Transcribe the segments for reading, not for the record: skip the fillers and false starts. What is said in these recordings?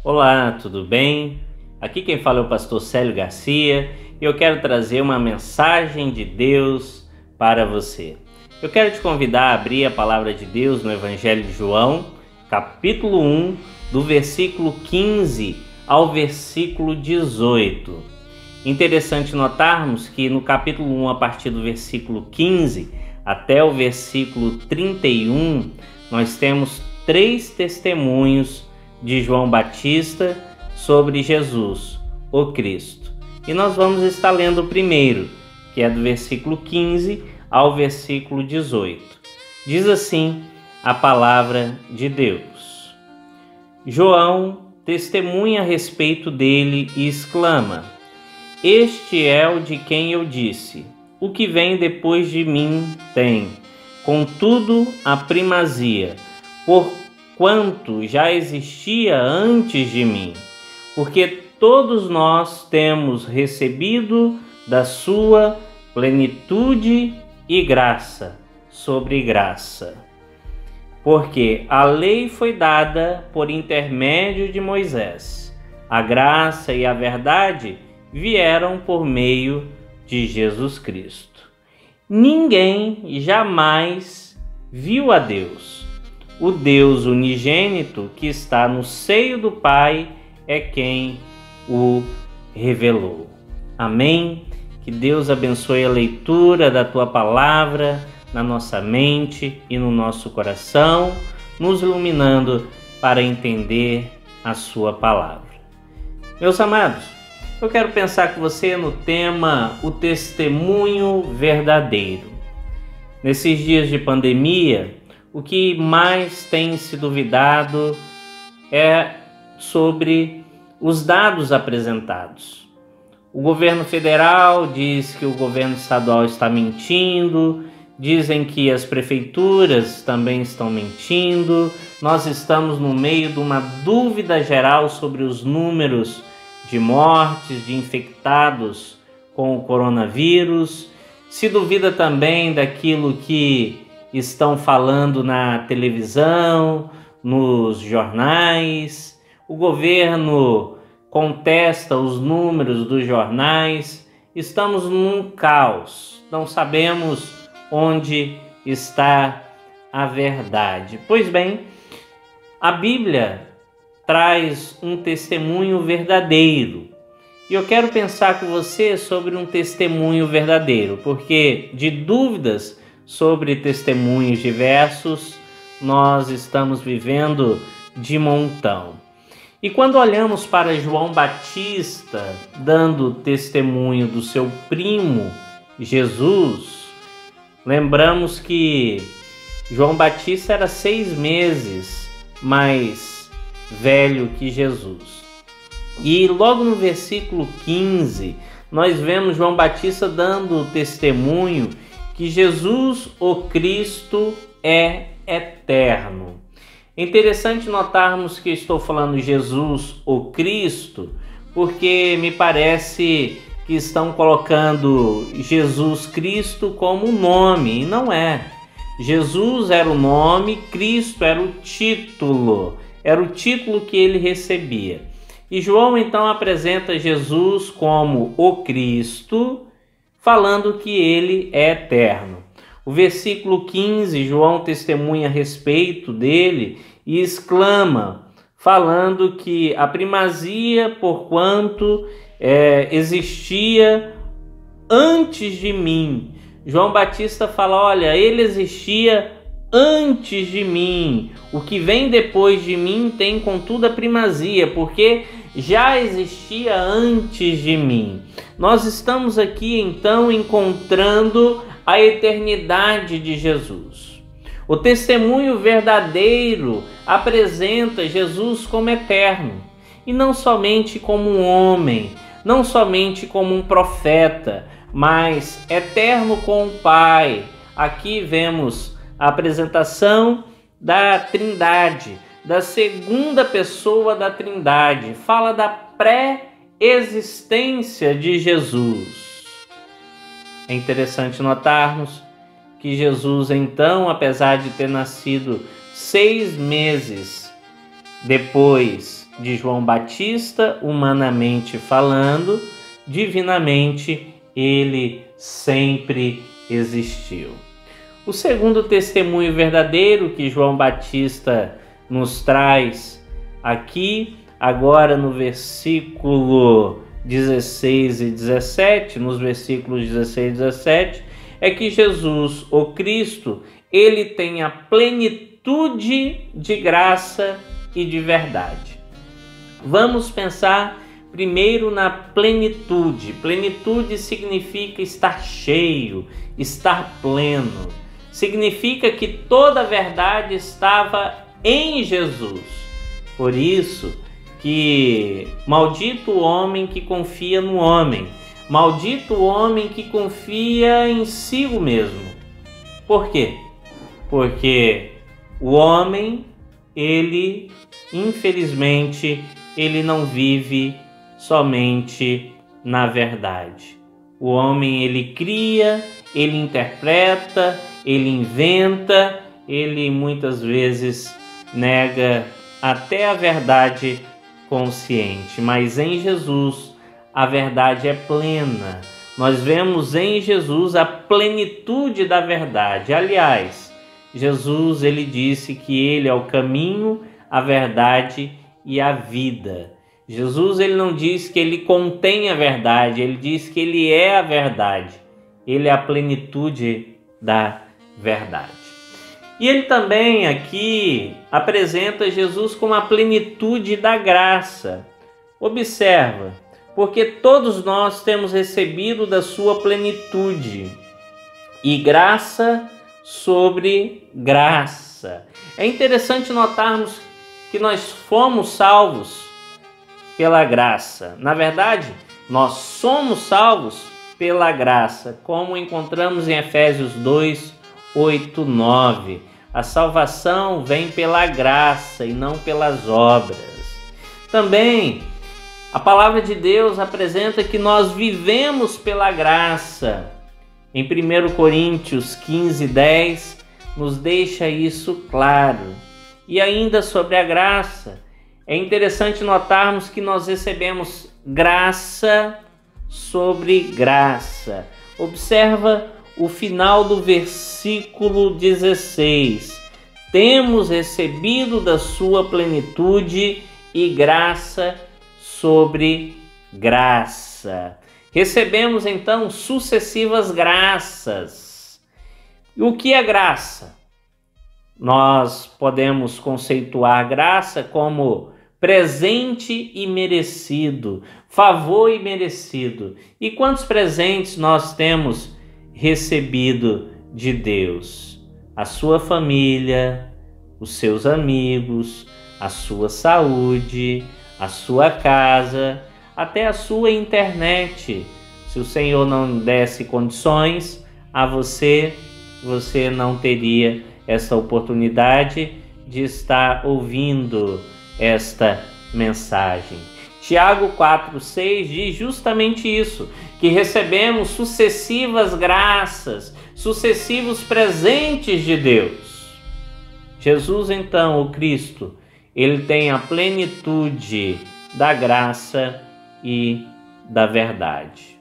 Olá, tudo bem? Aqui quem fala é o pastor Célio Garcia e eu quero trazer uma mensagem de Deus para você. Eu quero te convidar a abrir a palavra de Deus no Evangelho de João, capítulo 1, do versículo 15 ao versículo 18. Interessante notarmos que no capítulo 1, a partir do versículo 15 até o versículo 31, nós temos 3 testemunhos de João Batista sobre Jesus, o Cristo. E nós vamos estar lendo o primeiro, que é do versículo 15 ao versículo 18. Diz assim a palavra de Deus. João testemunha a respeito dele e exclama: Este é o de quem eu disse, o que vem depois de mim tem, contudo, a primazia, porquanto já existia antes de mim, porque todos nós temos recebido da sua plenitude e graça sobre graça. Porque a lei foi dada por intermédio de Moisés, a graça e a verdade vieram por meio de Jesus Cristo. Ninguém jamais viu a Deus. O Deus unigênito que está no seio do Pai é quem o revelou. Amém? Que Deus abençoe a leitura da Tua palavra na nossa mente e no nosso coração, nos iluminando para entender a Sua palavra. Meus amados, eu quero pensar com você no tema o testemunho verdadeiro. Nesses dias de pandemia, o que mais tem se duvidado é sobre os dados apresentados. O governo federal diz que o governo estadual está mentindo, dizem que as prefeituras também estão mentindo. Nós estamos no meio de uma dúvida geral sobre os números de mortes, de infectados com o coronavírus. Se duvida também daquilo que estão falando na televisão, nos jornais. O governo contesta os números dos jornais. Estamos num caos. Não sabemos onde está a verdade. Pois bem, a Bíblia traz um testemunho verdadeiro. E eu quero pensar com você sobre um testemunho verdadeiro, porque de dúvidas sobre testemunhos diversos, nós estamos vivendo de montão. E quando olhamos para João Batista dando testemunho do seu primo Jesus, lembramos que João Batista era 6 meses mais velho que Jesus. E logo no versículo 15, nós vemos João Batista dando testemunho que Jesus, o Cristo, é eterno. É interessante notarmos que estou falando Jesus, o Cristo, porque me parece que estão colocando Jesus Cristo como um nome, e não é. Jesus era o nome, Cristo era o título. Era o título que ele recebia. E João então apresenta Jesus como o Cristo, falando que ele é eterno. O versículo 15, João testemunha a respeito dele e exclama, falando que a primazia, porquanto existia antes de mim. João Batista fala, olha, ele existia antes de mim. O que vem depois de mim tem contudo a primazia, porque já existia antes de mim. Nós estamos aqui então encontrando a eternidade de Jesus. O testemunho verdadeiro apresenta Jesus como eterno, e não somente como um homem, não somente como um profeta, mas eterno com o Pai. Aqui vemos a apresentação da Trindade, da segunda pessoa da Trindade. Fala da pré-existência de Jesus. É interessante notarmos que Jesus, então, apesar de ter nascido 6 meses depois de João Batista, humanamente falando, divinamente ele sempre existiu. O segundo testemunho verdadeiro que João Batista nos traz aqui, agora no versículo 16 e 17, nos versículos 16 e 17, é que Jesus, o Cristo, ele tem a plenitude de graça e de verdade. Vamos pensar primeiro na plenitude. Plenitude significa estar cheio, estar pleno. Significa que toda a verdade estava em Jesus. Por isso que maldito o homem que confia no homem, maldito o homem que confia em si mesmo. Por quê? Porque o homem, ele, infelizmente, ele não vive somente na verdade. O homem, ele cria, ele interpreta, ele inventa, ele muitas vezes nega até a verdade consciente. Mas em Jesus a verdade é plena. Nós vemos em Jesus a plenitude da verdade. Aliás, Jesus, ele disse que ele é o caminho, a verdade e a vida. Jesus, ele não diz que ele contém a verdade, ele diz que ele é a verdade. Ele é a plenitude da verdade. E ele também aqui apresenta Jesus como a plenitude da graça. Observa, porque todos nós temos recebido da sua plenitude, e graça sobre graça. É interessante notarmos que nós fomos salvos pela graça. Na verdade, nós somos salvos pela graça, como encontramos em Efésios 2, 8, 9. A salvação vem pela graça e não pelas obras. Também a palavra de Deus apresenta que nós vivemos pela graça. Em 1 Coríntios 15, 10, nos deixa isso claro. E ainda sobre a graça, é interessante notarmos que nós recebemos graça sobre graça. Observa o final do versículo 16. Temos recebido da sua plenitude e graça sobre graça. Recebemos então sucessivas graças. E o que é graça? Nós podemos conceituar graça como presente e merecido, favor e merecido. E quantos presentes nós temos recebido de Deus? A sua família, os seus amigos, a sua saúde, a sua casa, até a sua internet. Se o Senhor não desse condições a você, você não teria essa oportunidade de estar ouvindo esta mensagem. Tiago 4,6 diz justamente isso, que recebemos sucessivas graças, sucessivos presentes de Deus. Jesus, então, o Cristo, ele tem a plenitude da graça e da verdade.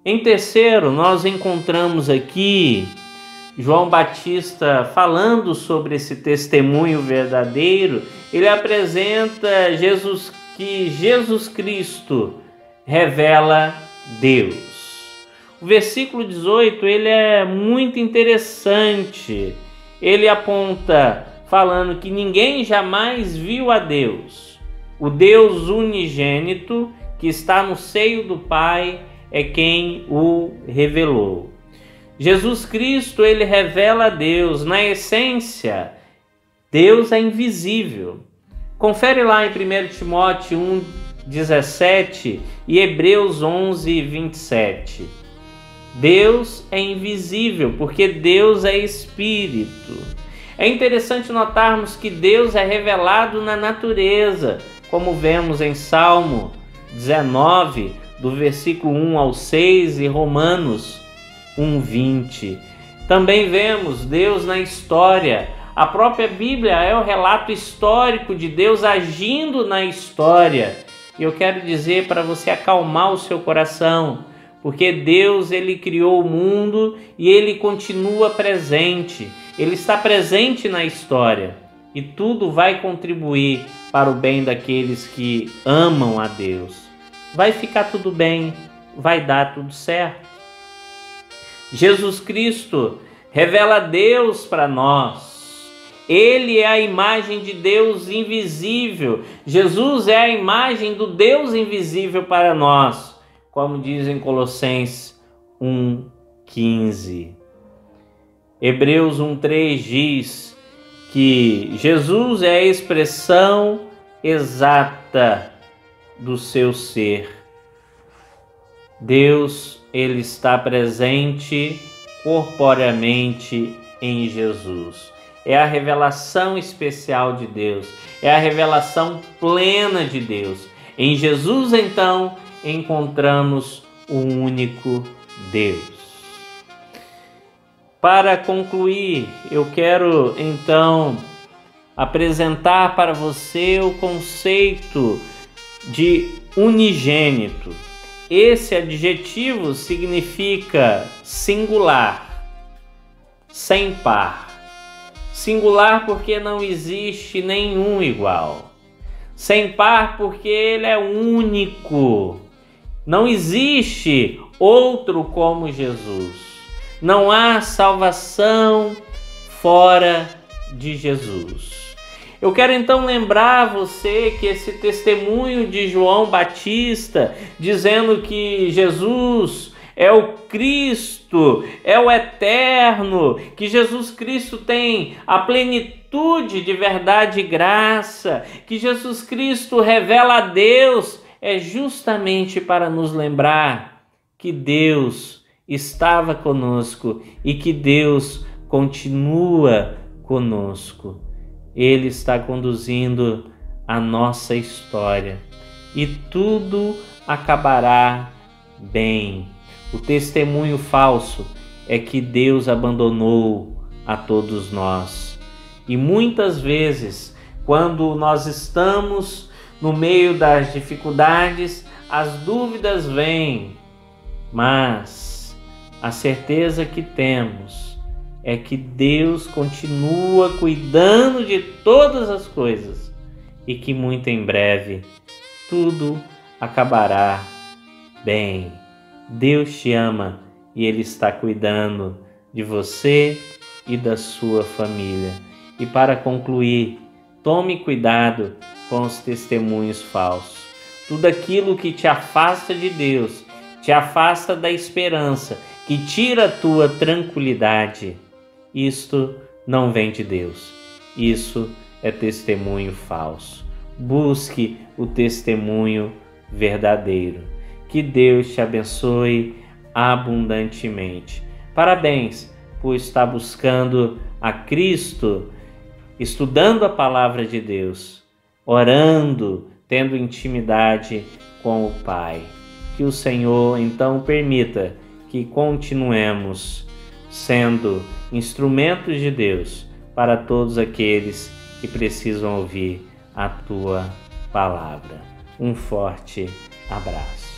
Em terceiro, nós encontramos aqui João Batista falando sobre esse testemunho verdadeiro. Ele apresenta que Jesus Cristo revela Deus. O versículo 18, ele é muito interessante. Ele aponta falando que ninguém jamais viu a Deus. O Deus unigênito que está no seio do Pai é quem o revelou. Jesus Cristo, ele revela a Deus. Na essência, Deus é invisível. Confere lá em 1 Timóteo 1, 17 e Hebreus 11, 27. Deus é invisível porque Deus é Espírito. É interessante notarmos que Deus é revelado na natureza, como vemos em Salmo 19, do versículo 1 ao 6 e Romanos 1:20. Também vemos Deus na história A própria Bíblia é o relato histórico de Deus agindo na história. E eu quero dizer para você acalmar o seu coração, porque Deus, Ele criou o mundo e Ele continua presente. Ele está presente na história e tudo vai contribuir para o bem daqueles que amam a Deus. Vai ficar tudo bem, vai dar tudo certo. Jesus Cristo revela Deus para nós. Ele é a imagem de Deus invisível. Jesus é a imagem do Deus invisível para nós, como diz em Colossenses 1,15. Hebreus 1,3 diz que Jesus é a expressão exata do seu ser. Deus, Ele está presente corporeamente em Jesus. É a revelação especial de Deus, é a revelação plena de Deus. Em Jesus, então, encontramos o único Deus. Para concluir, eu quero, então, apresentar para você o conceito de unigênito. Esse adjetivo significa singular, sem par. Singular porque não existe nenhum igual. Sem par porque ele é único. Não existe outro como Jesus. Não há salvação fora de Jesus. Eu quero então lembrar você que esse testemunho de João Batista, dizendo que Jesus é o Cristo, é o Eterno, que Jesus Cristo tem a plenitude de verdade e graça, que Jesus Cristo revela a Deus, é justamente para nos lembrar que Deus estava conosco e que Deus continua conosco. Ele está conduzindo a nossa história e tudo acabará bem. O testemunho falso é que Deus abandonou a todos nós. E muitas vezes, quando nós estamos no meio das dificuldades, as dúvidas vêm, mas a certeza que temos é que Deus continua cuidando de todas as coisas e que muito em breve tudo acabará bem. Deus te ama e Ele está cuidando de você e da sua família. E para concluir, tome cuidado com os testemunhos falsos. Tudo aquilo que te afasta de Deus, te afasta da esperança, que tira a tua tranquilidade, isto não vem de Deus. Isso é testemunho falso. Busque o testemunho verdadeiro. Que Deus te abençoe abundantemente. Parabéns por estar buscando a Cristo, estudando a palavra de Deus, orando, tendo intimidade com o Pai. Que o Senhor então permita que continuemos sendo instrumentos de Deus para todos aqueles que precisam ouvir a tua palavra. Um forte abraço.